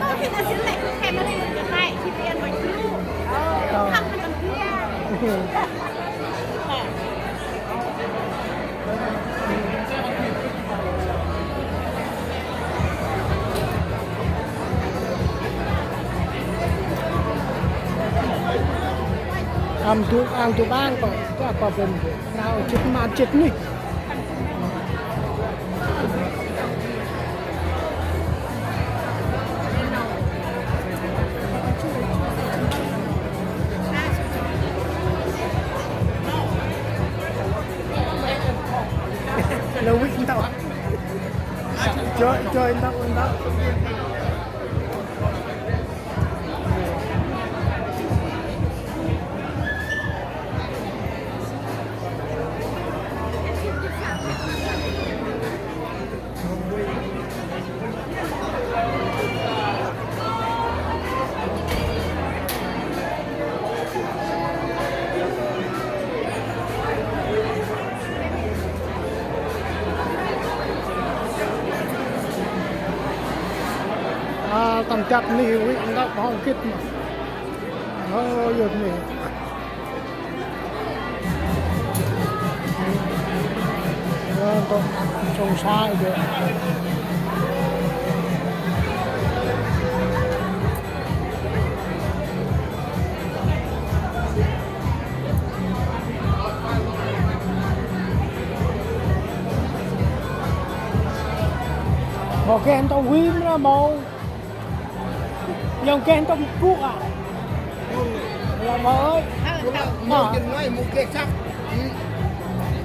nó thì nó sẽ lại kèm nó lên một cái này thì tiền mình cứ thằng mình còn kia ăn tu bang cóเป็นเราจิตมาจิตนี่เราวิ่งต่อจอยต่อต้องจับนี่วิ่งแล้วห้องคิดมาหยุดนี่ต้องชงชายด้วยบอกแกนต้องวิ่งนะมองยังแกนต้องกู้อ่ะเราบอกเอ้ย mua chân ngay mua kia chắc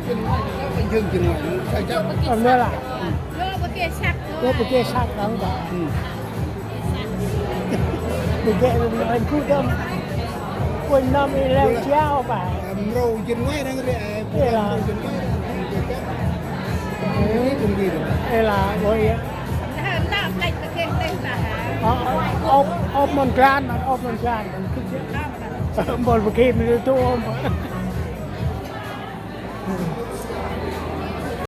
chân ngay nó bình thường chân ngay sai chắc อันนี้ล่ะ เลิกไปเกะชัก เก็บไปเก็บชักแล้วแบบไปเก็บมันกู้ดำคนน้ำอีแล้วเจ้าไป râu chân ngay đang rẻ chân ngay chân gì rồi เอล่ะโว้ย ถ้าหน้าใส่ตะเกียงเต็มตาหา อบมันกลานมันอบมันกลานมันขึ้นเยอะบอลเมื่อกี้มันตัวอม